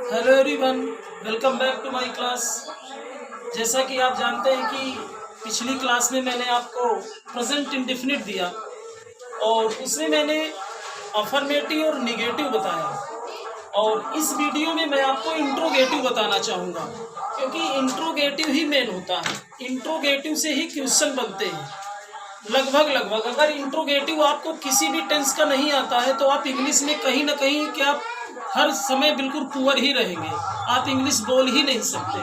Hello everyone, welcome back to my class. जैसा कि आप जानते हैं कि पिछली क्लास में मैंने आपको प्रेजेंट इंडेफिनिट दिया और उसमें मैंने अफर्मेटिव और निगेटिव बताया। और इस वीडियो में मैं आपको इंट्रोगेटिव बताना चाहूँगा, क्योंकि इंट्रोगेटिव ही मेन होता है। इंट्रोगेटिव से ही क्वेश्चन बनते हैं लगभग। अगर इंट्रोगेटिव आपको किसी भी टेंस का नहीं आता है तो आप इंग्लिश में कहीं ना कहीं क्या हर समय बिल्कुल पुअर ही रहेंगे, आप इंग्लिश बोल ही नहीं सकते।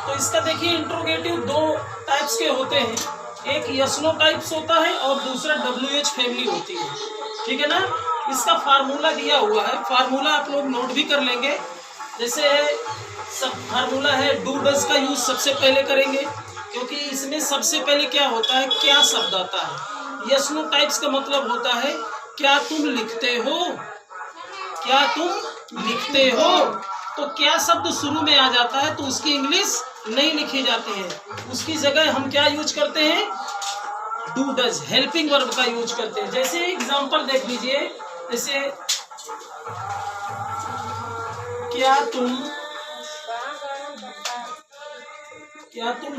तो इसका देखिए, इंट्रोगेटिव दो टाइप्स के होते हैं, एक यस नो टाइप्स होता है और दूसरा WH फैमिली होती है। ठीक है ना। इसका फार्मूला दिया हुआ है, फार्मूला आप लोग नोट भी कर लेंगे। जैसे सब फार्मूला है, डू डज का यूज सबसे पहले करेंगे, क्योंकि इसमें सबसे पहले क्या होता है, क्या शब्द आता है। यस नो टाइप्स का मतलब होता है क्या तुम लिखते हो, क्या तुम लिखते हो। तो क्या शब्द शुरू में आ जाता है तो उसकी इंग्लिश नहीं लिखी जाती है, उसकी जगह हम क्या यूज करते हैं, डू डज हेल्पिंग वर्ब का यूज करते हैं। जैसे एग्जांपल देख लीजिए, जैसे क्या तुम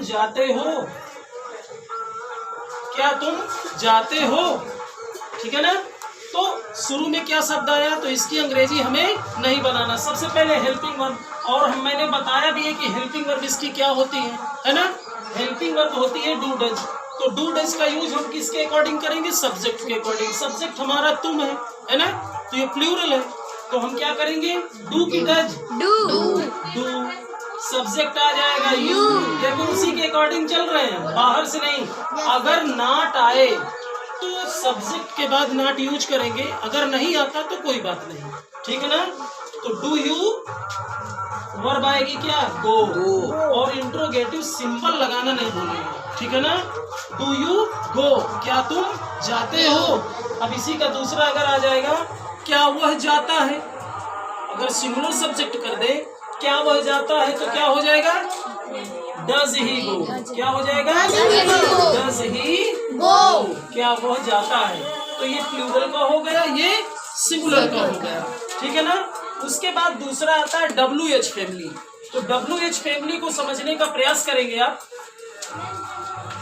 जाते हो, क्या तुम जाते हो। ठीक है ना। तो शुरू में क्या शब्द आया तो इसकी अंग्रेजी हमें नहीं बनाना, सबसे पहले हेल्पिंग वर्ब। और मैंने बताया भी है कि हेल्पिंग वर्ब इसकी क्या होती है ना। हेल्पिंग वर्ब होती है डू डज। तो डू डज का यूज हम किसके अकॉर्डिंग करेंगे, सब्जेक्ट के अकॉर्डिंग। सब्जेक्ट हमारा तुम है ना, तो ये प्लूरल है, तो हम क्या करेंगे, डू की डज, डू सब्जेक्ट आ जाएगा यू। देखो उसी के अकॉर्डिंग चल रहे हैं, बाहर से नहीं। अगर नाट आए तो सब्जेक्ट के बाद नॉट यूज करेंगे, अगर नहीं आता तो कोई बात नहीं। ठीक है ना। तो डू यू वर्ब आएगी क्या, गो। और इंट्रोगेटिव सिंपल लगाना नहीं भूलेंगे। ठीक है ना। डू यू गो, क्या तुम जाते हो। अब इसी का दूसरा अगर आ जाएगा, क्या वह जाता है। अगर सिंगुलर सब्जेक्ट कर दे, क्या वह जाता है, तो क्या हो जाएगा, डज ही गो। क्या हो जाएगा, डज ही गो, क्या वह जाता है। तो ये प्लूरल का हो गया, ये सिंगुलर का हो गया। ठीक है ना। उसके बाद दूसरा आता है WH फैमिली। तो WH फैमिली को समझने का प्रयास करेंगे आप,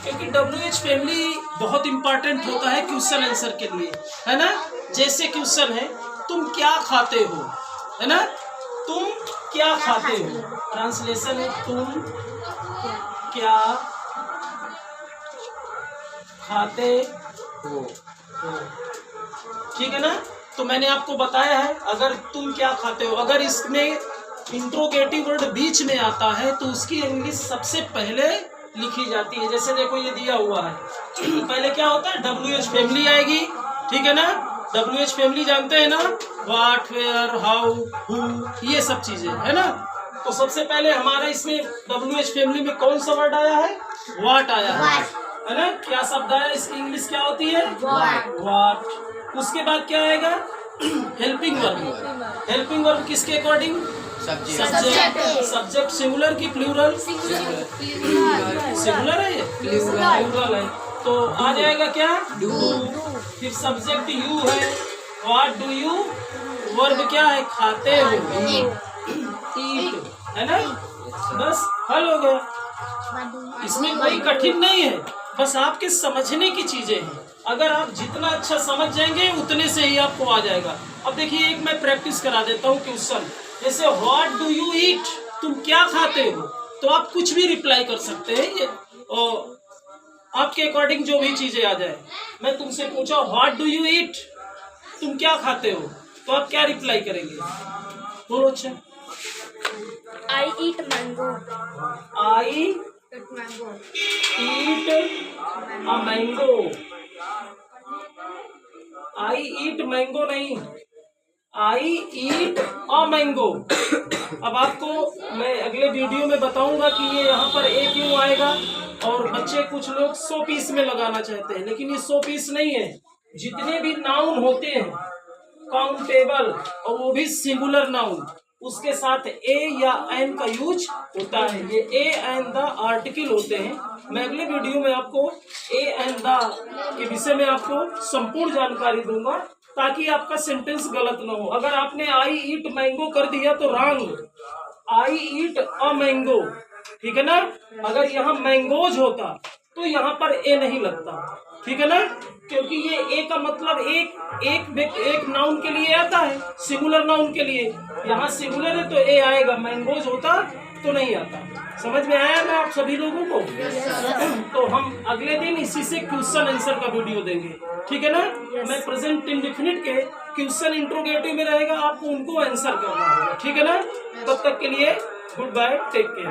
क्योंकि WH फैमिली बहुत इंपॉर्टेंट होता है क्वेश्चन आंसर के लिए, है ना। जैसे क्वेश्चन है, तुम क्या खाते हो, है ना, तुम क्या खाते हो। ट्रांसलेशन है, तुम क्या खाते हो। ठीक है ना। तो मैंने आपको बताया है, अगर तुम क्या खाते हो, अगर इसमें इंट्रोगेटिव वर्ड बीच में आता है तो उसकी इंग्लिश सबसे पहले लिखी जाती है। जैसे देखो ये दिया हुआ है, पहले क्या होता है, WH फैमिली आएगी। ठीक है ना। WH फैमिली जानते हैं ना, व्हाट, वेयर, हाउ, हु, ये सब चीजें, है ना। तो सबसे पहले हमारा इसमें WH फैमिली में कौन सा वर्ड आया है, व्हाट आया है ना। क्या शब्द आया, इसकी इंग्लिश क्या होती है, व्हाट। उसके बाद क्या आएगा, हेल्पिंग वर्ब। हेल्पिंग वर्ब किसके अकॉर्डिंग, सब्जेक्ट। सब्जेक्ट सिंगुलर की प्लूरल, सिंगुलर है, ये प्लूरल है, तो आ जाएगा क्या, डू। फिर सब्जेक्ट यू है, व्हाट डू यू। वर्ब क्या है, खाते हो, ईट, है ना। बस हल हो गया। इसमें कोई कठिन नहीं है, बस आपके समझने की चीजें हैं। अगर आप जितना अच्छा समझ जाएंगे उतने से ही आपको आ जाएगा। अब देखिए, एक मैं प्रैक्टिस करा देता हूँ क्वेश्चन। जैसे व्हाट डू यू ईट, तुम क्या खाते हो, तो आप कुछ भी रिप्लाई कर सकते हैं, ये और आपके अकॉर्डिंग जो भी चीजें आ जाए। मैं तुमसे पूछा व्हाट डू यू ईट, तुम क्या खाते हो, तो आप क्या रिप्लाई करेंगे, बोलो। अच्छा, I eat mango. I Eat mango. Eat a mango. I eat mango नहीं, आई ईट अ मैंगो। अब आपको मैं अगले वीडियो में बताऊंगा कि ये यहाँ पर ए क्यों आएगा। और बच्चे कुछ लोग 100 पीस में लगाना चाहते हैं, लेकिन ये 100 पीस नहीं है। जितने भी नाउन होते हैं काउंटेबल, और वो भी सिंगुलर नाउन, उसके साथ ए या एन का यूज होता है। ये ए एंड द आर्टिकल होते हैं। मैं अगले वीडियो में आपको ए एंड द के विषय में आपको संपूर्ण जानकारी दूंगा, ताकि आपका सेंटेंस गलत ना हो। अगर आपने आई ईट मैंगो कर दिया तो wrong, I eat a mango, ठीक है ना। अगर यहाँ मैंगोज होता तो यहाँ पर ए नहीं लगता, ठीक है ना, क्योंकि ये ए का मतलब एक नाउन के लिए आता है, सिंगुलर नाउन के लिए। यहाँ सिंगुलर है तो ए आएगा, मैंगोज होता तो नहीं आता। समझ में आया ना आप सभी लोगों को? तो हम अगले दिन इसी से क्वेश्चन आंसर का वीडियो देंगे, ठीक है ना। मैं प्रेजेंट इंडेफिनिट के क्वेश्चन इंट्रोगेटिव में रहेगा, आपको उनको आंसर करना होगा, ठीक है ना। तब तक के लिए गुड बाय, टेक केयर।